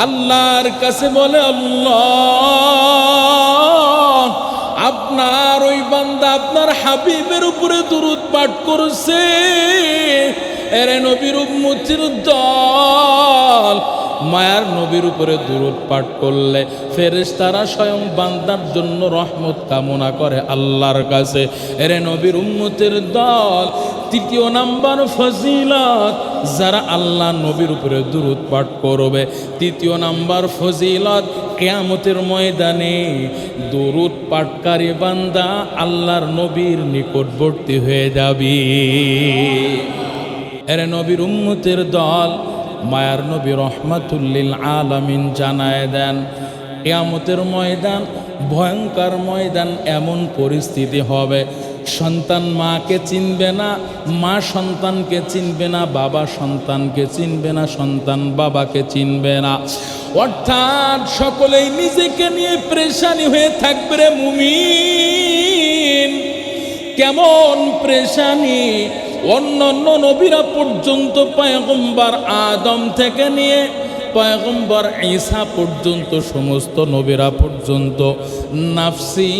আল্লাহর কাছে বলে, আল্লাহ, আপনার ওই বান্দা আপনার হাবিবের উপরে দুরূদ পাঠ করছে, এরে নবীর উম্মতির দল, মায়ার নবীর উপরে দুরূদ পাঠ করলে ফেরেশতারা স্বয়ং বান্দার জন্য রহমত কামনা করে আল্লাহর কাছে। এরে নবীর উম্মতের দল, তৃতীয় নাম্বার ফজিলত, যারা আল্লাহ নবীর উপরে দুরূদ পাঠ করবে, তৃতীয় নাম্বার ফজিলত, কিয়ামতের ময়দানে দুরূদ পাঠকারী বান্দা আল্লাহর নবীর নিকটবর্তী হয়ে যাবে। এরে নবীর উম্মতের দল, মায়ার নবী রহমাতুল লিল আলামিন জানায় দেন, কিয়ামতের ময়দান ভয়ঙ্কর ময়দান। এমন পরিস্থিতি হবে, সন্তান মাকে চিনবে না, মা সন্তানকে চিনবে না, বাবা সন্তানকে চিনবে না, সন্তান বাবাকে চিনবে না। অর্থাৎ সকলেই নিজেকে নিয়ে পেরেশানি হয়ে থাকবে রে মুমিন। কেমন পেরেশানি! অন্যান্য নবীরা পর্যন্ত, পয়গম্বর আদম থেকে নিয়ে পয়গম্বর ঈসা পর্যন্ত, সমস্ত নবীরা পর্যন্ত নাফসি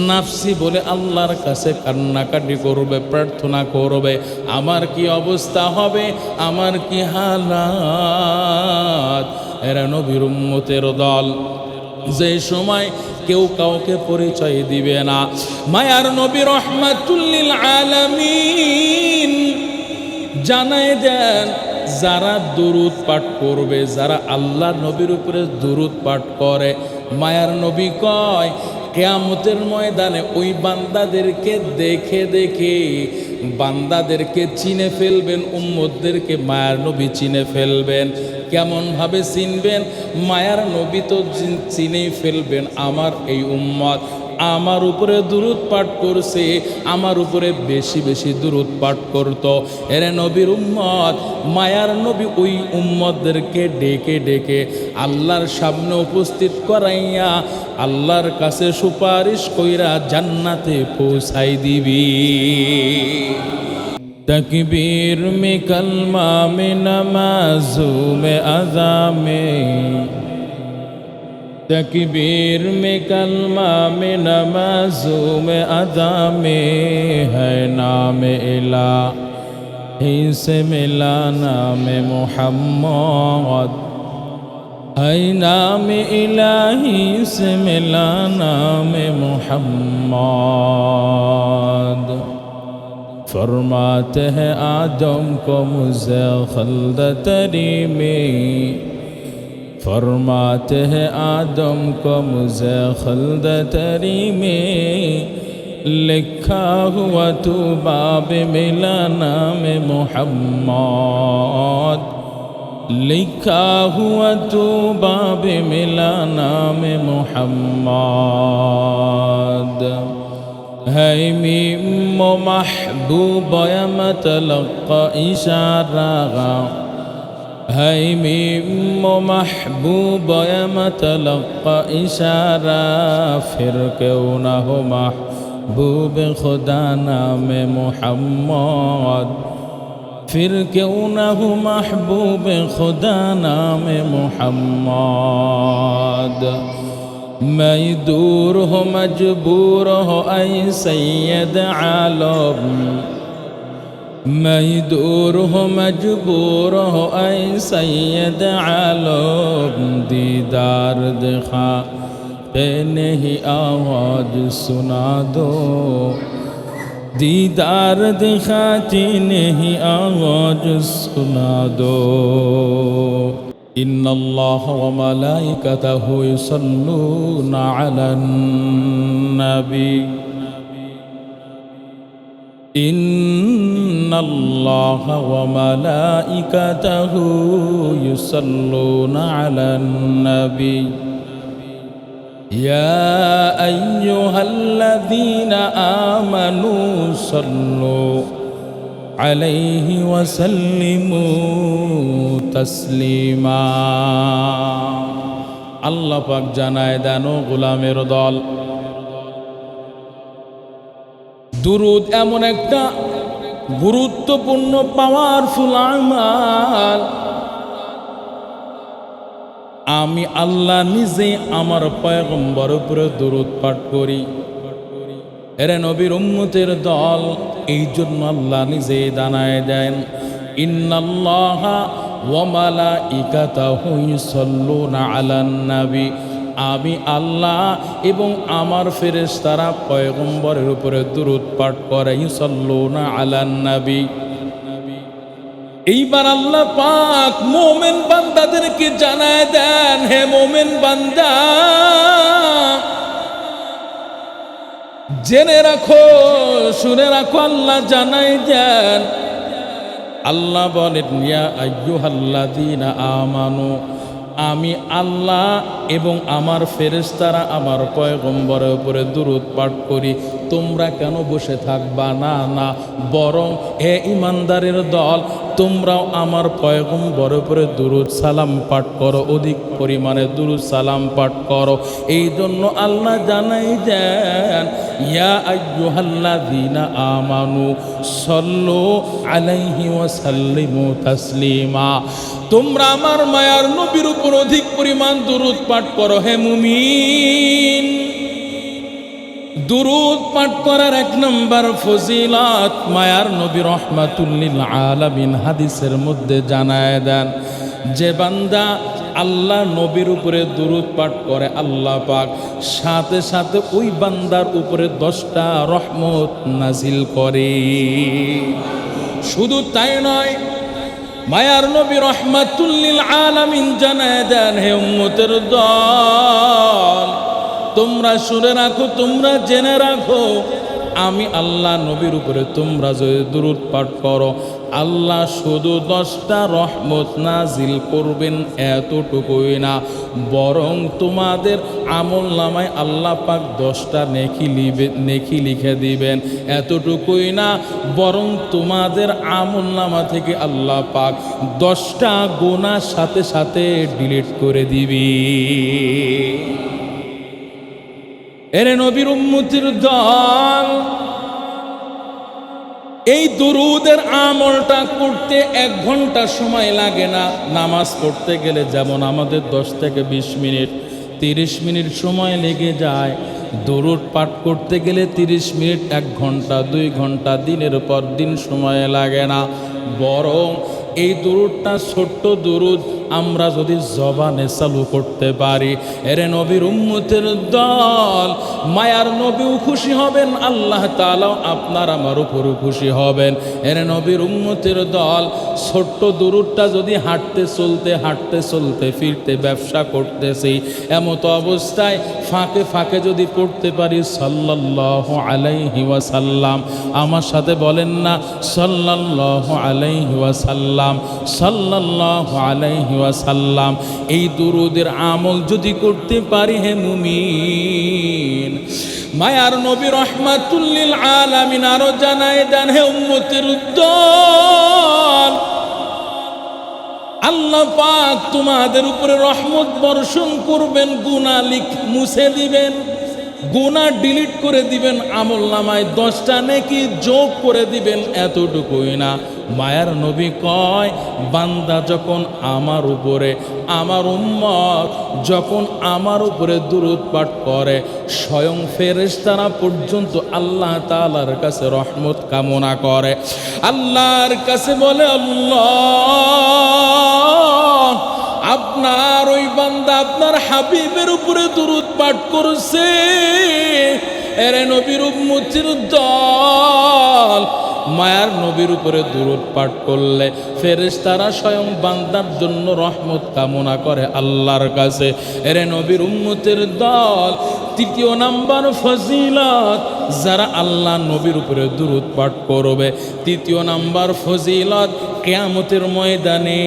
নাফসি বলে আল্লাহর কাছে কান্নাকাটি করবে, প্রার্থনা করবে, আমার কি অবস্থা হবে, আমার কি হালাত। এরা নবীর উম্মতের দল, যে সময় কেউ কাউকে পরিচয় দিবে না। মায়ার নবী রহমাতুল লিল আলামিন জানায় দেন, যারা দুরূদ পাঠ করবে, যারা আল্লাহর নবীর উপরে দুরূদ পাঠ করে, মায়ার নবী কয় কিয়ামতের ময়দানে ওই বান্দাদেরকে দেখে দেখে বান্দাদেরকে চিনে ফেলবেন, উম্মতদেরকে মায়ার নবী চিনে ফেলবেন। কেমনভাবে চিনবেন? মায়ার নবী তো চিনেই ফেলবেন, আমার এই উম্মত আমার উপরে দুরূদ পাঠ করছে, আমার উপরে বেশি বেশি দুরূদ পাঠ করত। এরে নবীর উম্মত, মায়ার নবী ওই উম্মতদেরকে ডেকে ডেকে আল্লাহর সামনে উপস্থিত করাইয়া আল্লাহর কাছে সুপারিশ কইরা জান্নাতে পৌঁছাই দিবি। तकबीर में कलमा में नमाज़ों में अज़ा में, तकबीर में कलमा में नमाज़ों में अज़ा में है नाम इलाही से मिला नाम मोहम्मद, है नाम इलाही से मिला नाम मोहम्मद। फरमाते हैं आदम को मुझे खल्दतरी में, फरमाते हैं आदम को मुझे खल्दतरी में, लिखा हुआ तू बाब मिला नाम मोहम्मद, लिखा हुआ तू बाब मिला नाम मोहम्मद। है मीम महबूब मतलक़ा इशारा, है मीम महबूब मतलक़ा इशारा, फिर क्यों न हो महबूब खुदा नाम मोहम्मद, फिर क्यों न हो महबूब खुदा नाम मोहम्मद। मैं दूर हो मजबूर हो ऐ सैयद आलम, मैं दूर हो मजबूर हो ऐ सैयद आलम, दीदार दिखा नहीं आवाज सुना दो, दीदार दिखाती नहीं आवाज सुना दो। इन्नल्लाह व मलाइकतहु युसल्लूना अलन नबी, इन्नल्लाह व मलाइकतहु युसल्लूना अलन नबी, या अय्युहल्लज़ीना आमनू सल्लू अलैहि वसल्लिमू तस्लीमा। আল্লাহ পাক জানায় দেন, ও গোলামের দল, দুরূদ এমন একটা গুরুত্বপূর্ণ পাওয়ারফুল আমাল, আমি আল্লাহ নিজে আমার পয়গম্বর উপরে দরুদ পাঠ করি। এরে নবীর উম্মতের দল, এই জন্য আল্লাহ নিজে জানায় দেন, ইন্নাল্লাহা ওয়া মালাইকাতাহু ইউসাল্লুনা আলান নবী, আমি আল্লাহ এবং আমার ফেরেশতারা পয়গম্বরের উপরে দরুদ পাঠ করে, ইউসাল্লুনা আলান নবী। এইবার আল্লাহ পাক মোমেন বান্দাদেরকে জানায় দেন, হে মোমেন বান্দা, জেনে রাখো, শুনে রাখো, আল্লাহ জানাই দেন। আল্লাহ বলেন, ইয়া আইয়ুহাল্লাযীনা আমানু, আমি আল্লাহ এবং আমার ফেরেশতারা আমার পয়গম্বরের উপরে দরুদ পাঠ করি, তোমরা কেন বসে থাকবা? না না, বরং হে ইমানদারের দল, তোমরাও আমার পয়গম্বরের উপরে দুরূদ সালাম পাঠ করো, অধিক পরিমাণে দুরূদ সালাম পাঠ করো। এই জন্য আল্লাহ জানাই দেন, ইয়া আইয়ুহাল্লাযীনা আমানু সাল্লু আলাইহি ওয়া সাল্লিমু তাসলিমা, তোমরা আমার মায়ার নবীর উপর অধিক পরিমাণ দুরূদ পাঠ করো। হে মুমিন, দুরূদ পাঠ করার এক নম্বর ফজিলত মায়ার নবী রাহমাতুল লিল আলামিন হাদিসের মধ্যে জানায় দেন, যে বান্দা আল্লাহ নবীর উপরে দুরূদ পাঠ করে, আল্লাহ পাক সাথে সাথে ওই বান্দার উপরে 10টা রহমত নাজিল করে। শুধু তাই নয়, মায়ার নবী রাহমাতুল লিল আলামিন জানায় দেন, হে উম্মতের দল, তোমরা শুনে রাখো, তোমরা জেনে রাখো, আমি আল্লাহ নবীর উপরে তোমরা যদি দুরূদ পাঠ করো, আল্লাহ শুধু 10টা রহমত নাজিল করবেন এতটুকুই না, বরং তোমাদের আমলনামায় আল্লাহ পাক 10টা নেকি লিখে দিবেন। এতটুকুই না, বরং তোমাদের আমলনামা থেকে আল্লাহ পাক 10টা গুনাহ সাথে সাথে ডিলিট করে দিবি। এরে নবীর উম্মতির দল, এই দুরূদের আমলটা করতে 1 ঘন্টা সময় লাগে না। নামাজ পড়তে গেলে যেমন আমাদের 10 থেকে 20 মিনিট, 30 মিনিট সময় লেগে যায়, দুরূদ পাঠ করতে গেলে 30 মিনিট, 1 ঘন্টা, 2 ঘন্টা, দিনের পর দিন সময় লাগে না। বরং এই দুরূদটা ছোট্ট দুরূদ আমরা যদি জবানে চালু করতে পারি, এরে নবীর উম্মতের দল, মায়ার নবীও খুশি হবেন, আল্লাহ তাআলাও আপনার আমার উপরও খুশি হবেন। এরে নবীর উম্মতের দল, ছোট্ট দুরূদটা যদি হাঁটতে চলতে ফিরতে, ব্যবসা করতেছি, এমত অবস্থায় ফাঁকে ফাঁকে যদি পড়তে পারি সাল্লাল্লাহু আলাইহি ওয়াসাল্লাম, আমার সাথে বলেন না সাল্লাল্লাহু আলাইহি ওয়াসাল্লাম, সাল্লাল্লাহু আলাইহি ওয়াসাল্লাম, এই দুরূদের আমল যদি করতে পারি, হে মুমিন, মায়ার নবী রাহমাতুল লিল আলামিন আরো জানায় দেন, হে উম্মতের দল, আল্লাহ পাক তোমাদের উপরে রহমত বর্ষণ করবেন, গুনাহ মুছে দিবেন, গুনাহ ডিলিট করে দিবেন, আমলনামায় 10টা নেকি যোগ করে দিবেন। এতটুকুই না, মায়ার নবী কয়, বান্দা যখন আমার উপরে, আমার উম্মত যখন আমার উপরে দুরূদ পাঠ করে, স্বয়ং ফেরেশতারা পর্যন্ত আল্লাহ তাআলার কাছে রহমত কামনা করে, আল্লাহর কাছে বলে, আল্লাহ, আপনার ওই বান্দা আপনার হাবিবের উপরে দুরূদ পাঠ করছে। এরে নবীর উম্মতির দল, মায়ার নবীর উপরে দুরূদ পাঠ করলে ফেরেশতারা স্বয়ং বান্দার জন্য রহমত কামনা করে আল্লাহর কাছে। এরে নবীর উম্মতের দল, 3য় নাম্বার ফজিলত, যারা আল্লাহ নবীর উপরে দুরূদ পাঠ করবে, 3য় নাম্বার ফজিলত, কিয়ামতের ময়দানে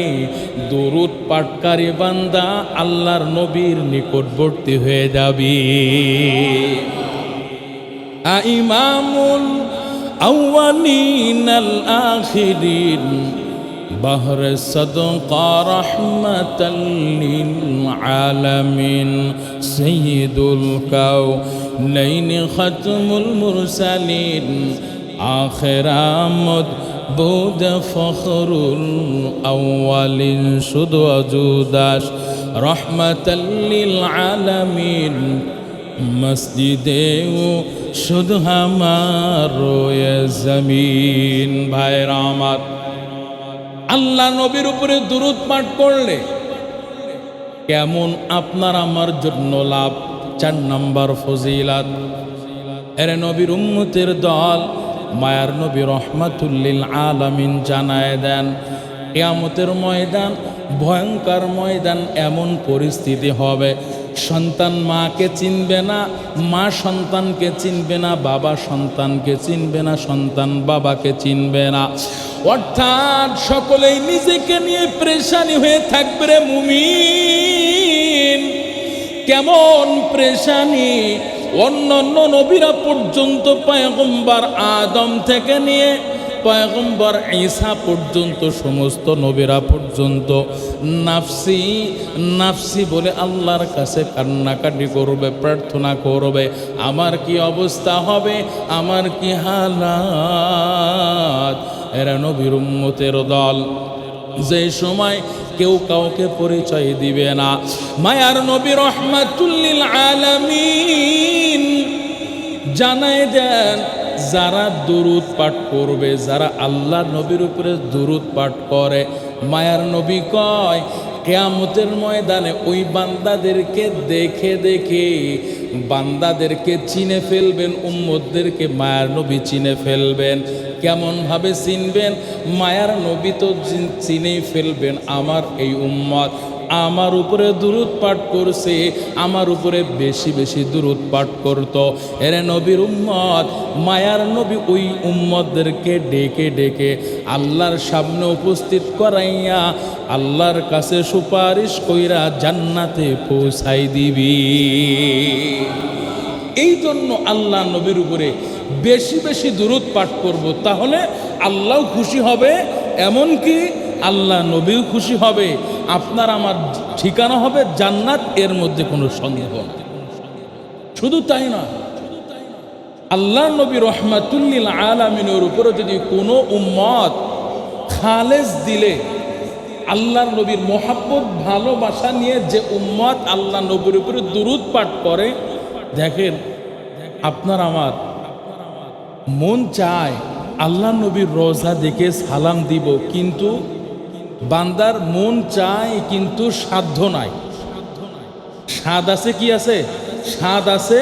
দুরূদ পাঠকারী বান্দা আল্লাহর নবীর নিকটবর্তী হয়ে যাবে। ইমামুল আউয়ালিন আল আখিরিন, বাহর সাদকা রাহমাতাল লিল আলামিন, সাইয়্যিদুল কাউনাইন খাতমুল মুরসালিন, আখির আমদ বুদ ফখরুল আউয়ালিন, শুধু অজুদাস রহমাতাল লিল আলামিন মসজিদে ও শুধু আমার জমিন। ভাইরা আমার, আল্লাহ নবীর উপরে দুরূদ পাঠ করলে কেমন আপনার আমার জন্য লাভ। 4 নম্বর ফজিলাত, এর নবীর উম্মতের দল মায়ার নবী রহমাতুল লিল আলামিন জানায় দেন, কিয়ামতের ময়দান ভয়ঙ্কর ময়দান, এমন পরিস্থিতি হবে সন্তান মাকে চিনবে না, মা সন্তানকে চিনবে না, বাবা সন্তানকে চিনবে না, সন্তান বাবাকে চিনবে না। অর্থাৎ সকলেই নিজেকে নিয়ে পেরেশানি হয়ে থাকবে রে মুমিন। কেমন পেরেশানি! অন্যান্য নবীরা পর্যন্ত, পয়গম্বর আদম থেকে নিয়ে পয়গম্বর ঈসা পর্যন্ত, সমস্ত নবীরা পর্যন্ত নাফসি নাফসি বলে আল্লাহর কাছে কান্নাকাটি করবে, প্রার্থনা করবে, আমার কি অবস্থা হবে, আমার কি হালাত। এরা নবীর উম্মতের দল, যে সময় কেউ কাউকে পরিচয় দিবে না। মায়ার নবী রহমাতুল লিল আলামিন জানায় দেন, যারা দুরূদ পাঠ করবে, যারা আল্লাহর নবীর উপরে দুরূদ পাঠ করে, মায়ার নবী কয় কিয়ামতের ময়দানে ওই বান্দাদেরকে দেখে দেখে বান্দাদেরকে চিনে ফেলবেন, উম্মতদেরকে মায়ার নবী চিনে ফেলবেন। কেমনভাবে চিনবেন? মায়ার নবী তো চিনেই ফেলবেন, আমার এই উম্মত আমার উপরে দুরূদ পাঠ করছে, আমার উপরে বেশি বেশি দুরূদ পাঠ করত। এরে নবীর উম্মত, মায়ার নবী ওই উম্মতদেরকে ডেকে ডেকে আল্লাহর সামনে উপস্থিত করাইয়া আল্লাহর কাছে সুপারিশ কইরা জান্নাতে পৌঁছাই দিবি। এই জন্য আল্লাহ নবীর উপরে বেশি বেশি দুরূদ পাঠ করব, তাহলে আল্লাহ খুশি হবে, এমনকি আল্লাহ নবীও খুশি হবে, আপনার আমার ঠিকানা হবে জান্নাত, এর মধ্যে কোনো সন্দেহ নেই। শুধু তাই না, আল্লাহ নবী রহমাতুল লিল আলামিনের উপরে যদি কোনো উম্মত খালেস দিলে, আল্লাহর নবীর মহাব্বত ভালোবাসা নিয়ে যে উম্মত আল্লাহ নবীর উপরে দুরূদ পাঠ করে, দেখেন আপনার আমার মন চায় আল্লাহ নবীর রওজা দেখে সালাম দিব, কিন্তু বান্দার মন চায় কিন্তু সাধ্য নাই। স্বাদ আছে, কি আছে? স্বাদ আছে,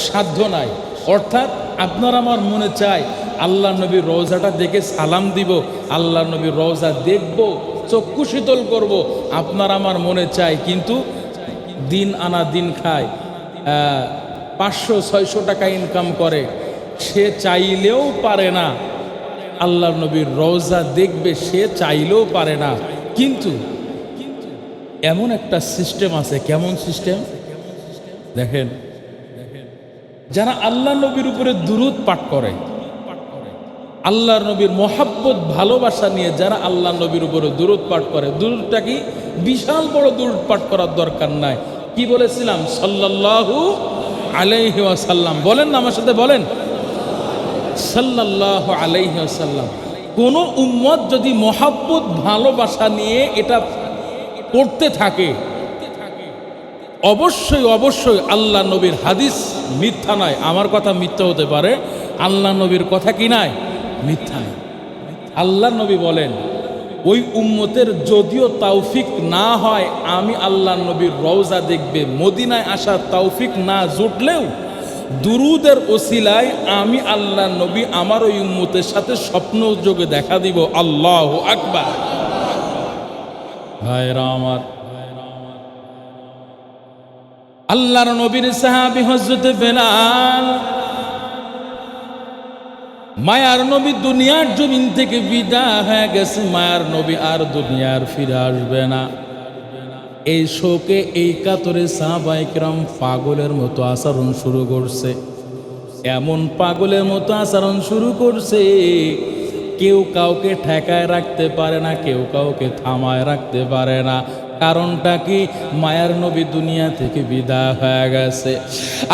সাধ্য নাই। অর্থাৎ আপনার আমার মনে চায় আল্লাহ নবীর রওজাটা দেখে সালাম দিব, আল্লাহ নবীর রওজা দেখব, চক্ষু শীতল করব, আপনার আমার মনে চায়, কিন্তু দিন আনা দিন খায়, 500-600 টাকা ইনকাম করে, সে চাইলেও পারে না আল্লাহ নবীর রওজা দেখবে, সে চাইলেও পারে না। কিন্তু এমন একটা সিস্টেম আছে। কেমন সিস্টেম? দেখেন, যারা আল্লাহ নবীর উপরে দুরূদ পাঠ করে, আল্লাহর নবীর মহাব্বত ভালোবাসা নিয়ে যারা আল্লাহ নবীর উপরে দুরূদ পাঠ করে, দুরূদটা কি বিশাল বড় দুরূদ পাঠ করার দরকার নাই। কি বলেছিলাম? সাল্লাল্লাহু আলাইহি ওয়াসাল্লাম। বলেন না আমার সাথে, বলেন সাল্লাল্লাহু আলাইহি ওয়াসাল্লাম। কোন উম্মত যদি মহাব্বত ভালোবাসা নিয়ে এটা করতে থাকে, অবশ্যই অবশ্যই আল্লাহ নবীর হাদিস মিথ্যা নয়। আমার কথা মিথ্যা হতে পারে, আল্লাহ নবীর কথা কি নাই? মিথ্যা নয়। আল্লাহ নবী বলেন, ওই উম্মতের যদিও তৌফিক না হয়, আমি আল্লাহ নবীর রওজা দেখবে, মদিনায় আসার তৌফিক না জুটলেও দুরুদের ওসিলায় আমি আল্লাহ নবী আমার ওই উম্মতের সাথে স্বপ্ন যোগে দেখা দিব। আল্লাহু আকবার। ভাইরা আমার, আল্লাহর নবীর সাহাবী হযরত বেলাল, মায়ার নবী দুনিয়ার জমিন থেকে বিদায় হয়ে গেছে, মায়ার নবী আর দুনিয়ার ফিরে আসবে না। এই শোকে, এই কাতরে সাহাবায়ে কেরাম পাগলের মতো আচরণ শুরু করছে। এমন পাগলের মতো আচরণ শুরু করছে, কেউ কাউকে ঠেকায় রাখতে পারে না, কেউ কাউকে থামায় রাখতে পারে না। কারণটা কি? মায়ার নবী দুনিয়া থেকে বিদায় হয়ে গেছে।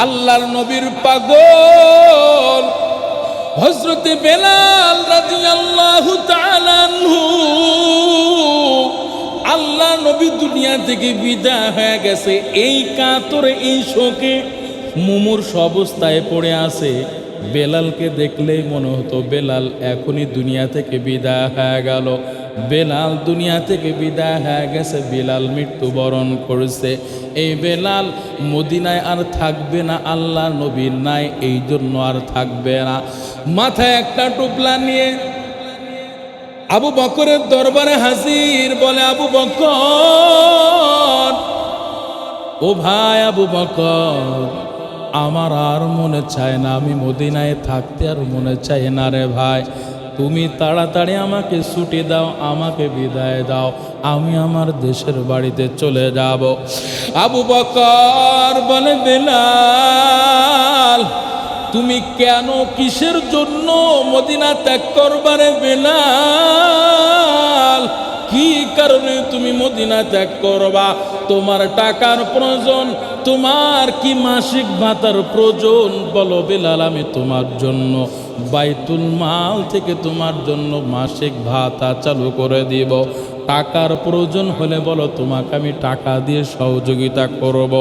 আল্লাহর নবীর পাগল হযরত বেলাল রাদিয়াল্লাহু তাআলা আনহু আল্লাহ নবী দুনিয়া থেকে বিদায় হয়ে গেছে, এই কাতরে এই শোকে মুমূর্ষ অবস্থায় পড়ে আছে। বেলালকে দেখলেই মনে হতো বেলাল এখনই দুনিয়া থেকে বিদায় হয়ে গেল, বেলাল দুনিয়া থেকে বিদায় হয়ে গেছে, বেলাল মৃত্যুবরণ করেছে। এই বেলাল মদিনায় আর থাকবে না, আল্লাহ নবীর নাই এই জন্য আর থাকবে না। মাথায় একটা টুপলা নিয়ে আবু বকরের দরবারে হাজির, বলে আবু বকর, ও ভাই আবু বকর, আমার আর মনে চায় না, আমি মদিনায় থাকতে আর মনে চায় না রে ভাই, তুমি তাড়াতাড়ি আমাকে ছুটি দাও, আমাকে বিদায় দাও, আমি আমার দেশের বাড়িতে চলে যাব। আবু বকর বলে বেলাল, তুমি কেন কিসের জন্য মদিনা ত্যাগ করবারে বেলাল? কি কারণে তুমি মদিনা ত্যাগ করবা? তোমার টাকার প্রয়োজন, তোমার কি মাসিক ভাতার প্রয়োজন? বলো বেলাল, আমি তোমার জন্য বাইতুল মাল থেকে তোমার জন্য মাসিক ভাতা চালু করে দিব। টাকার প্রয়োজন হলে বলো, তোমাকে আমি টাকা দিয়ে সহযোগিতা করব।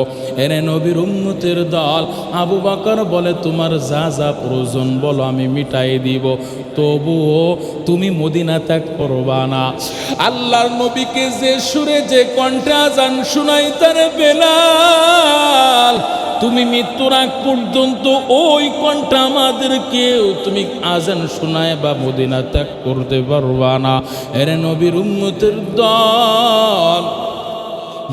এনে নবীর উম্মতের দল আবু বকর বলে, তোমার যা যা প্রয়োজন বলো, আমি মিটাই দিব, তবুও তুমি মদিনা ত্যাগ করবা না। আল্লাহর নবীকে যে সুরে যে কণ্ঠে আজান শুনাইতারে বেলাল, তুমি মৃত্যুর আগ পর্যন্ত ওই কণ্ঠে আমাদেরকেও তুমি আজান শোনায় বা মদিনা ত্যাগ করতে পারবা না। এরে নবীর উম্মতের দল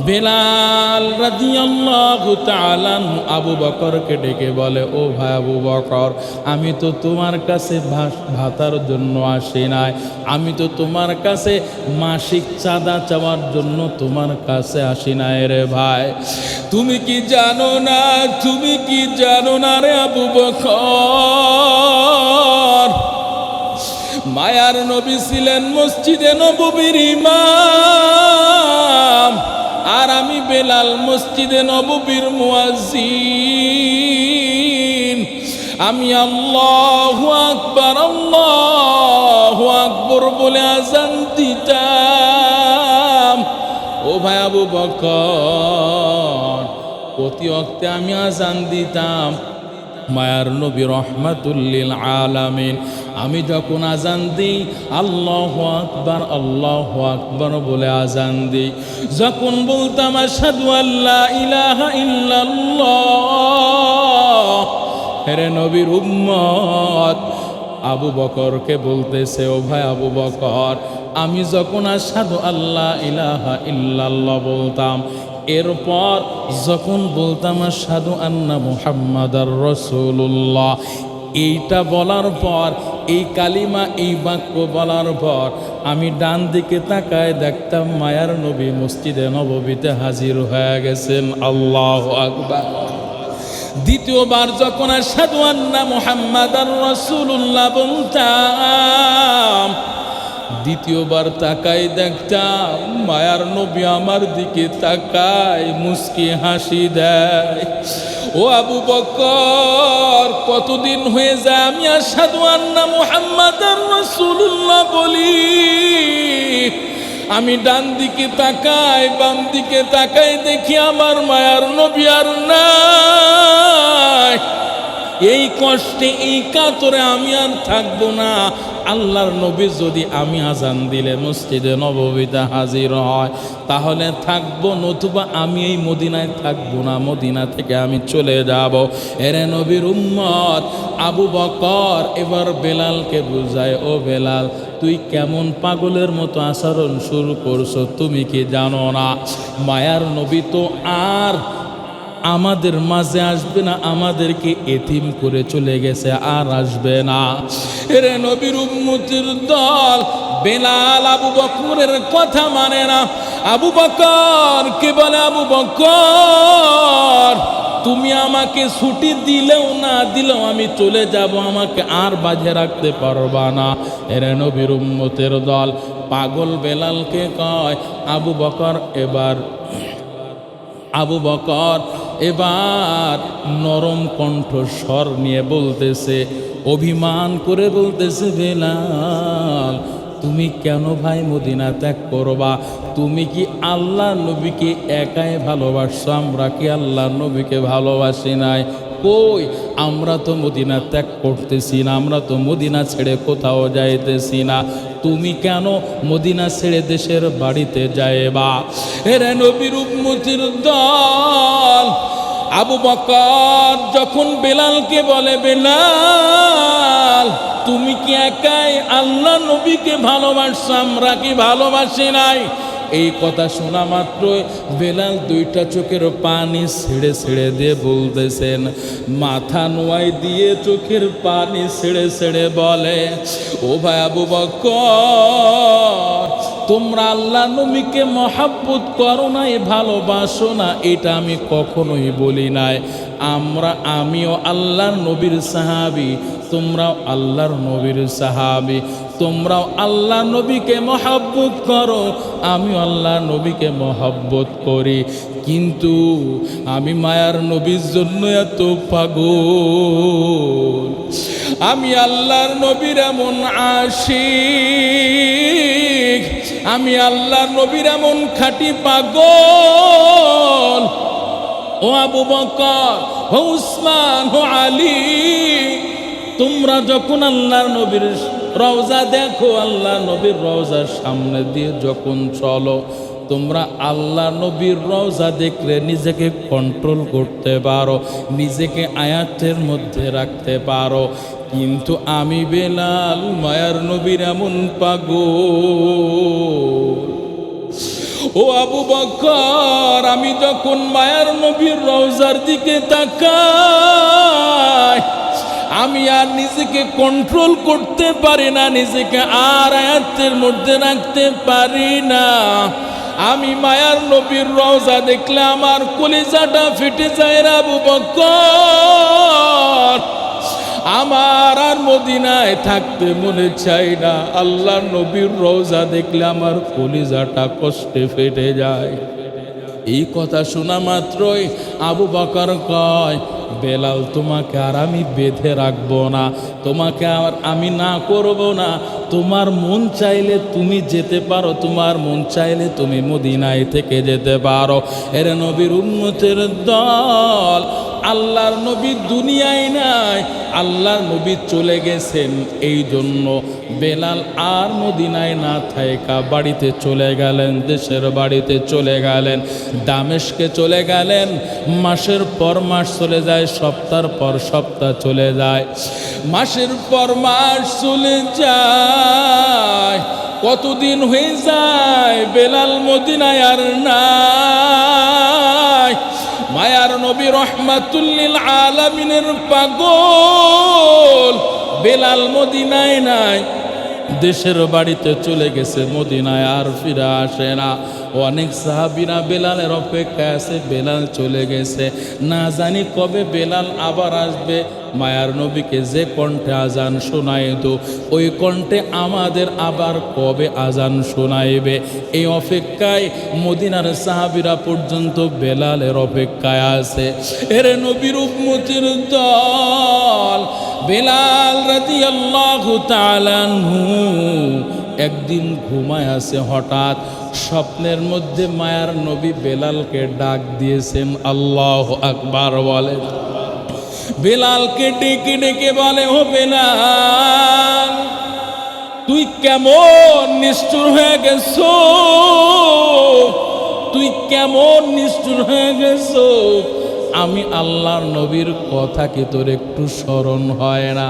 বেলাল রাদিয়াল্লাহু তাআলা আবু বকরকে ডেকে বলে, ও ভাই আবু বকর, আমি তো তোমার কাছে ভাতার জন্য আসি নাই, আমি তো তোমার কাছে মাসিক চাঁদা চাওয়ার জন্য তোমার কাছে আসি নাই রে ভাই। তুমি কি জানো না, তুমি কি জানো না রে আবু বকর, মায়ার নবী ছিলেন মসজিদে নববীর ইমাম, আর আমি বেলাল মসজিদে নববীর মুয়াজ্জিন। আমি আল্লাহু আকবার বলে আজান দিতাম। ও ভাই আবু বকর, প্রতি ওয়াক্তে আমি আজান দিতাম। মায়ার নবী রহমাতুল লিল আলামিন, আমি যখন আজান দিই আল্লাহু আকবার বলে আজান দিই। যখন বলতাম আশহাদু আল্লা ইলাহা ইল্লাল্লাহ, হে নবীর উম্মত আবু বকরকে বলতেছে, ও ভাই আবু বকর, আমি যখন আশহাদু আল্লা ইলাহা ইল্লাল্লাহ বলতাম, এরপর যখন বলতাম আশহাদু আন্না মুহাম্মাদার রাসূলুল্লাহ, এইটা বলার পর, এই কালিমা এই বাক্য বলার পর আমি ডান দিকে তাকায় দেখতাম মায়ার নবী মসজিদে নববীতে হাজির হয়ে গেছেন। আল্লাহু আকবার। দ্বিতীয়বার যখন আশহাদু আন্না মুহাম্মাদার রাসূলুল্লাহ বলতাম, দ্বিতীয়বার তাকাই দেখতাম মায়ার নবী আমার দিকে তাকায়, মুস্কি হাসি দেয়। ও আবু বকর, কতদিন হয়ে যায় আমি আশহাদু আন্না মুহাম্মাদার রাসূলুল্লাহ বলি, আমি ডান দিকে তাকাই বাম দিকে তাকাই দেখি আমার মায়ার নবী আর নাই। এই কষ্টে এই কাতরে আমি আর থাকবো না। আল্লাহর নবী যদি আমি আজান দিলে মসজিদে নববীতে হাজির হয় তাহলে থাকবো, নতুবা আমি এই মদিনায় থাকবো না, মদিনা থেকে আমি চলে যাব। এরে নবীর উম্মত আবু বকর এবার বেলালকে বুঝায়, ও বেলাল, তুই কেমন পাগলের মতো আচরণ শুরু করছো, তুমি কি জানো না মায়ার নবী তো আর আমাদের মাঝে আসবে না, আমাদেরকে এতিম করে চলে গেছে, আর আসবে না। এরে নবীর উম্মতের দল বেলাল আবু বকরের কথা মানে না। আবু বকর কে বলে, আবু বকর, তুমি আমাকে ছুটি দিলেও না দিলেও আমি চলে যাব, আমাকে আর বাঁধে রাখতে পারবা না। এরে নবীর উম্মতের দল পাগল বেলালকে কয়, আবু বকর এবার নরম কণ্ঠস্বর নিয়ে বলতেছে, অভিমান করে বলতেছে, বেলাল তুমি কেন ভাই মদিনা ত্যাগ করবা? তুমি কি আল্লাহ নবীকে একাই ভালোবাসছো? আমরা কি আল্লাহ নবীকে ভালোবাসি নাই? কই, আমরা তো মদিনা ত্যাগ করতেছি না, আমরা তো মদিনা ছেড়ে কোথাও যাইতেছি না। তুমি কেন মদিনা ছেড়ে দেশের বাড়িতে যাইবা? এরে নবীর উম্মতির দল, আবু বকর যখন বেলালকে বলে, বেলাল তুমি কি একাই আল্লাহ নবীকে ভালোবাসছো? আমরা কি ভালোবাসি নাই? এই কথা শোনা মাত্রই বেলাল দুইটা চোখের পানি ছেড়ে ছেড়ে দিয়ে বলতেছেন, মাথা নোয়াই দিয়ে চোখের পানি ছেড়ে ছেড়ে বলে, ও ভাই আবু বকর, তোমরা আল্লাহ নবীকে মহাব্বত করো নাই, ভালোবাসো না, এটা আমি কখনোই বলি নাই। আমিও আল্লাহর নবীর সাহাবী, তোমরাও আল্লাহর নবীর সাহাবী। তোমরাও আল্লাহ নবীকে মহাব্বত করো, আমিও আল্লাহ নবীকে মহাব্বত করি। কিন্তু আমি মায়ার নবীর জন্য এত পাগল, আমি আল্লাহর নবীর এমন আশিক, আমি আল্লাহর নবীর এমন খাঁটি পাগল। ও আবু বকর, ও উসমান, ও আলী, তোমরা যখন আল্লাহর নবীর রওজা দেখো, আল্লাহ নবীর রওজার সামনে দিয়ে যখন চলো, তোমরা আল্লাহ নবীর রওজা দেখলে নিজেকে কন্ট্রোল করতে পারো, নিজেকে আয়াতের মধ্যে রাখতে পারো। কিন্তু আমি বেলাল মায়ার নবীর এমন পাগল। ও আবু বকর, আমি যখন মায়ার নবীর রওজার দিকে তাকাই, আমি আর নিজেকে কন্ট্রোল করতে পারি না, নিজেকে আর আয়াতের মধ্যে রাখতে পারি না। আমি মায়ার নবীর রওজা দেখলে আমার কলিজাটা ফেটে যায় রে আবু বকর। আমার আর মদিনায় থাকতে মনে চাই না, আল্লাহ নবীর রওজা দেখলে আমার কলিজাটা কষ্টে ফেটে যায়। এই কথা শোনা মাত্রই আবু বকর কয়, বেলাল তোমাকে আর আমি বেঁধে রাখবো না, তোমাকে আর আমি না করব না। তোমার মন চাইলে তুমি যেতে পারো, তোমার মন চাইলে তুমি মদিনায় থেকে যেতে পারো। এর নবীর উম্মতের দল, আল্লাহর নবী দুনিয়ায় নাই, আল্লাহর নবী চলে গেছেন। এই জন্য বেলাল আর মদিনায় না থাকা বাড়িতে চলে গেলেন, দেশের বাড়িতে চলে গেলেন, দামেস্কে চলে গেলেন। মাসের পর মাস চলে যায়, সপ্তাহের পর সপ্তাহ চলে যায়, মাসের পর মাস চলে যায়। কতদিন হয়ে যায় বেলাল মদিনায় আর নাই। মায়ার নবী রহমাতুল লিল আলামিনের পাগল বেলাল মদিনায় নাই, দেশের বাড়িতে চলে গেছে, মদিনায় আর ফিরে আসে না। অনেক সাহাবীরা বেলালের অপেক্ষায় আছে, বেলাল চলে গেছে, না জানি কবে বেলাল আবার আসবে। মায়ার নবীকে যে কণ্ঠে আজান শোনায় তো ওই কণ্ঠে আমাদের আবার কবে আজান শোনাইবে, এই অপেক্ষায় মদিনার সাহাবীরা পর্যন্ত বেলালের অপেক্ষায় আছে। এর নবীর উম্মতের দল, বেলাল রাদিয়াল্লাহু তাআলা আনহু একদিন ঘুমায় আছে, হঠাৎ স্বপ্নের মধ্যে মায়ার নবী বেলালকে ডাক দিয়েছেন। আল্লাহু আকবার বলে। বেলালকে ডেকে ডেকে বলে, ও বেলাল, তুই কেমন নিষ্ঠুর হয়ে গেছো, তুই কেমন নিষ্ঠুর হয়ে গেছো। আমি আল্লাহর নবীর কথা কি তোর একটু স্মরণ হয় না?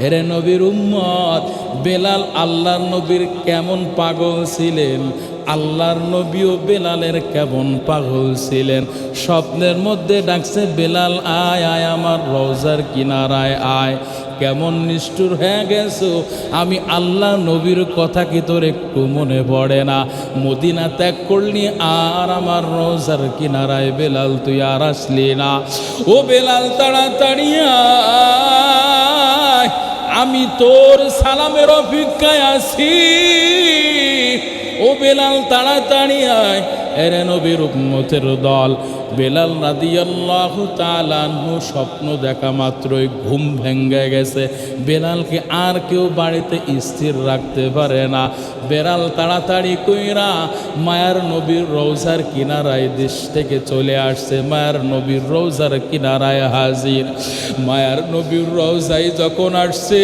এরে নবীর উম্মত, বেলাল আল্লাহর নবীর কেমন পাগল ছিলেন, আল্লাহর নবীও বেলালের কেমন পাগল ছিলেন। স্বপ্নের মধ্যে ডাকছে, বেলাল আয় আয় আমার রওজার কিনারায় আয়। কেমন নিষ্ঠুর হয়ে গেছো, আমি আল্লাহ নবীর কথা কি তোর একটু মনে পড়ে না? মদিনা ত্যাগ করলি আর আমার রওজার কিনারায় বেলাল তুই আর আসলি না। ও বেলাল তাড়াতাড়ি আয়, আমি তোর সালামের অপেক্ষায় আছি। ও বেলাল তাড়াতাড়ি আয়। এরে নবীর উম্মতের দল, বেলাল রাদিয়াল্লাহু তাআলা আনহু স্বপ্ন দেখা মাত্রই ঘুম ভেঙে গেছে। বেলালকে আর কেউ বাড়িতে স্থির রাখতে পারে না। বেলাল তাড়াতাড়ি কইরা মায়ার নবীর রওজার কিনারায় দেশ থেকে চলে আসছে। মায়ার নবীর রওজার কিনারায় হাজির। মায়ার নবীর রওজায় যখন আসছে,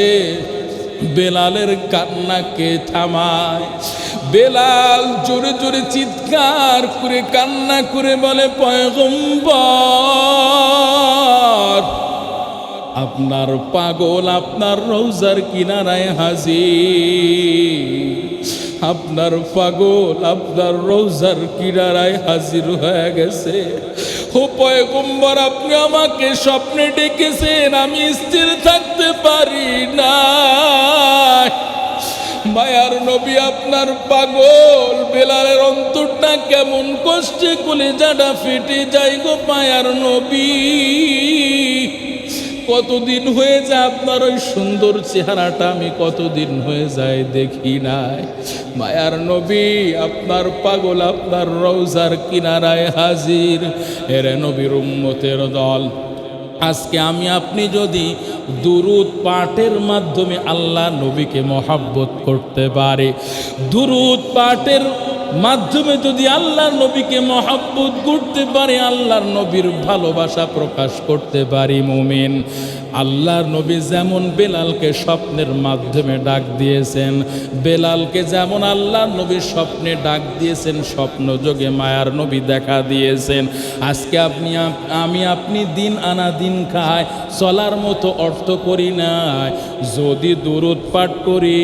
বেলালের কান্নাকে থামায়। বেলাল জোরে জোরে চিৎকার করে কান্না করে বলে, পয়গম্বর, আপনার পাগল আপনার রওজার কিনারায় হাজির। আপনার পাগল আপনার রওজার কিনারায় হাজির হয়ে গেছে। ও পয়গম্বর, আপনি আমাকে স্বপ্নে ডেকেছেন, আমি স্থির থাকতে পারি না। মায়ার নবী আপনার পাগল। বেলালের অন্তরটা কেমন কষ্টে কলিজাটা ফেটে যায় গো মায়ার নবী। কতদিন হয়ে যায় আপনার ওই সুন্দর চেহারাটা আমি কতদিন হয়ে যায় দেখি নাই। মায়ার নবী আপনার পাগল আপনার রওজার কিনারায় হাজির। এরে নবীর উম্মতের দল, আজকে আমি আপনি যদি দুরুদ পাঠের মাধ্যমে আল্লাহ নবীকে মহাব্বত করতে পারি, দুরুদ পাঠের মাধ্যমে যদি আল্লাহর নবীকে মহাব্বত করতে পারে, আল্লাহর নবীর ভালোবাসা প্রকাশ করতে পারি মুমিন, আল্লাহর নবী যেমন বেলালকে স্বপ্নের মাধ্যমে ডাক দিয়েছেন, বেলালকে যেমন আল্লাহর নবী স্বপ্নে ডাক দিয়েছেন, স্বপ্ন যোগে মায়ার নবী দেখা দিয়েছেন। আজকে আমি আপনি দিন আনা দিন খায় চলার মতো অর্থ করি না। যদি দুরূদ পাঠ করি,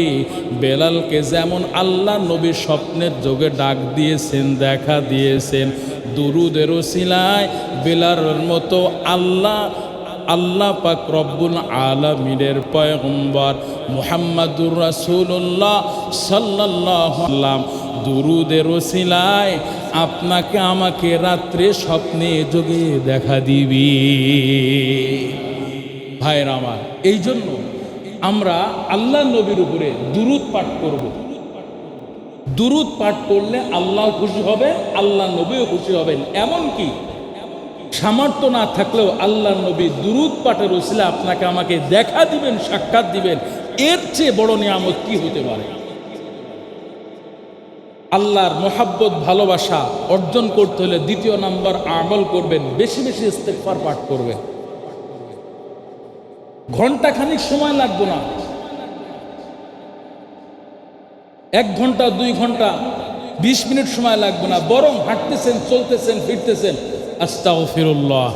বেলালকে যেমন আল্লাহর নবী স্বপ্নের যোগে ডাক দিয়েছেন, দেখা দিয়েছেন, দুরূদের ওসিলায় বেলালের মতো আল্লাহ পাক রব্বুল আলামিনের পয়গম্বর মুহাম্মাদুর রাসূলুল্লাহ সাল্লাল্লাহু আলাইহি ওয়াসাল্লাম দুরূদের ওসিলায় আপনাকে আমাকে রাত্রে স্বপ্নে যোগে দেখা দিবি। ভাইরা আমার, এই জন্য আমরা আল্লাহ নবীর উপরে দুরূদ পাঠ করব। দুরূদ পাঠ করলে আল্লাহ খুশি হবে, আল্লাহ নবীও খুশি হবেন। এমনকি সামর্থ্য না থাকলেও আল্লাহ নবী দুরূদ পাঠের ওসিলা আপনাকে আমাকে দেখা দিবেন, সাক্ষাৎ দিবেন। এর চেয়ে বড় নিয়ামত কি হতে পারে? আল্লাহর মহাব্বত ভালোবাসা অর্জন করতে হলে দ্বিতীয় নাম্বার আমল করবেন, বেশি বেশি ইস্তেগফার পাঠ করবেন। ঘন্টাখানিক সময় লাগবে না, 1 ঘন্টা 2 ঘন্টা 20 মিনিট সময় লাগবে না, বরং হাঁটতেছেন, চলতেছেন, ফিরতেছেন, আস্তাগফিরুল্লাহ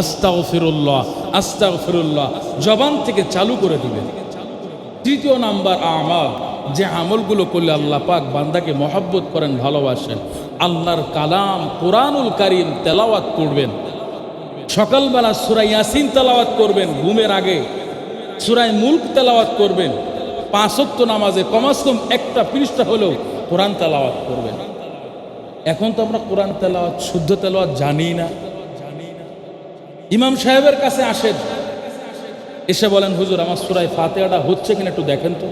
আস্তাগফিরুল্লাহ আস্তাগফিরুল্লাহ জবান থেকে চালু করে দিবেন। তৃতীয় নাম্বার আমল, যে আমলগুলো করলে আল্লাহ পাক বান্দাকে মহব্বত করেন, ভালোবাসেন, আল্লাহর কালাম কোরআনুল কারীম তেলাওয়াত করবেন। সকালবেলা সূরা ইয়াসিন তেলাওয়াত করবেন, ঘুমের আগে সূরা মুলক তেলাওয়াত করবেন, 5 ওয়াক্ত নামাজে কমসে কম একটা পৃষ্ঠা হলেও কোরআন তেলাওয়াত করবেন। এখন তো আমরা কোরআন তেলাওয়াত, শুদ্ধ তেলাওয়াত জানি না। ইমাম সাহেবের কাছে আসেন, এসে বলেন, হুজুর আমার সূরা ফাতিহাটা হচ্ছে কিনা একটু দেখেন তো।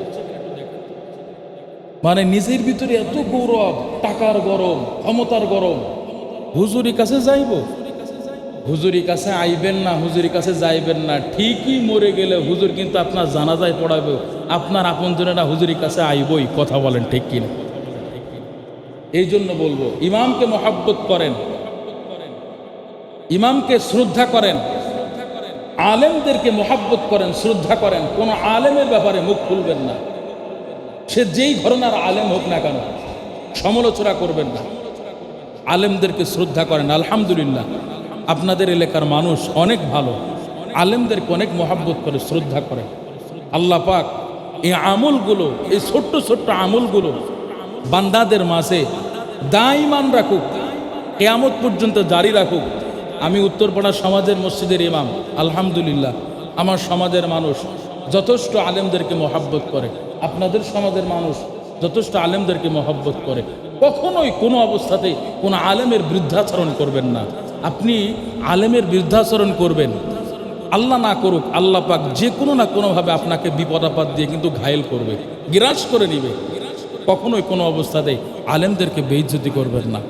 মানে নিজের ভিতরে এত গৌরব, টাকার গরম, ক্ষমতার গরম, হুজুরের কাছে যাইব, হুজুরের কাছে আইবেন না, হুজুরের কাছে যাইবেন না। ঠিকই মরে গেলে হুজুর কিন্তু আপনার জানাজায় পড়াবে, আপনার আপনজনেরা হুজুরের কাছে আইবই। কথা বলেন ঠিক কিনা? এই জন্য বলবো, ইমামকে মহব্বত করেন, ইমামকে শ্রদ্ধা করেন, আলেমদেরকে মহব্বত করেন, শ্রদ্ধা করেন। কোন আলেমের ব্যাপারে মুখ খুলবেন না, সে যেই ঘরনার আলেম হোক না কেন, সমালোচনা করবেন না। আলেমদেরকে শ্রদ্ধা করেন। আলহামদুলিল্লাহ, আপনাদের এলাকার মানুষ অনেক ভালো, আলেমদেরকে অনেক মহব্বত করে, শ্রদ্ধা করে। আল্লাহ পাক এই আমলগুলো, এই ছোট্ট ছোট্ট আমলগুলো বান্দাদের মাঝে দাইমান রাখুক, কিয়ামত পর্যন্ত জারি রাখুক। আমি উত্তরপাড়া সমাজের মসজিদের ইমাম, আলহামদুলিল্লাহ আমার সমাজের মানুষ যথেষ্ট আলেমদেরকে মহব্বত করে, আপনাদের সমাজের মানুষ যথেষ্ট আলেমদেরকে মহব্বত করে। কখনোই কোনো অবস্থাতেই কোনো আলেমের বৃদ্ধাচরণ করবেন না। আপনি আলেমের বৃদ্ধাচরণ করবেন, আল্লাহ না করুক, আল্লাহ পাক যে কোনো না কোনোভাবে আপনাকে বিপদ আপদ দিয়ে কিন্তু ঘায়েল করবে, গ্রাস করে নিবে। কখনোই কোনো অবস্থাতেই আলেমদেরকে বেইজ্জতি করবেন না।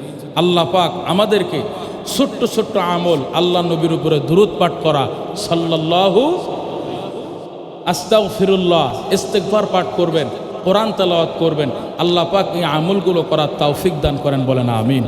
আল্লাহ পাক আমাদেরকে ছোট্ট ছোট্ট আমল, আল্লাহ নবীর উপরে দুরূদ পাঠ করা, সাল্লাল্লাহু, আস্তাগফিরুল্লাহ, ইস্তিগফার পাঠ করবেন, কোরআন তেলাওয়াত করবেন। আল্লাহ পাক এই আমলগুলো করার তৌফিক দান করেন, বলেন আমিন।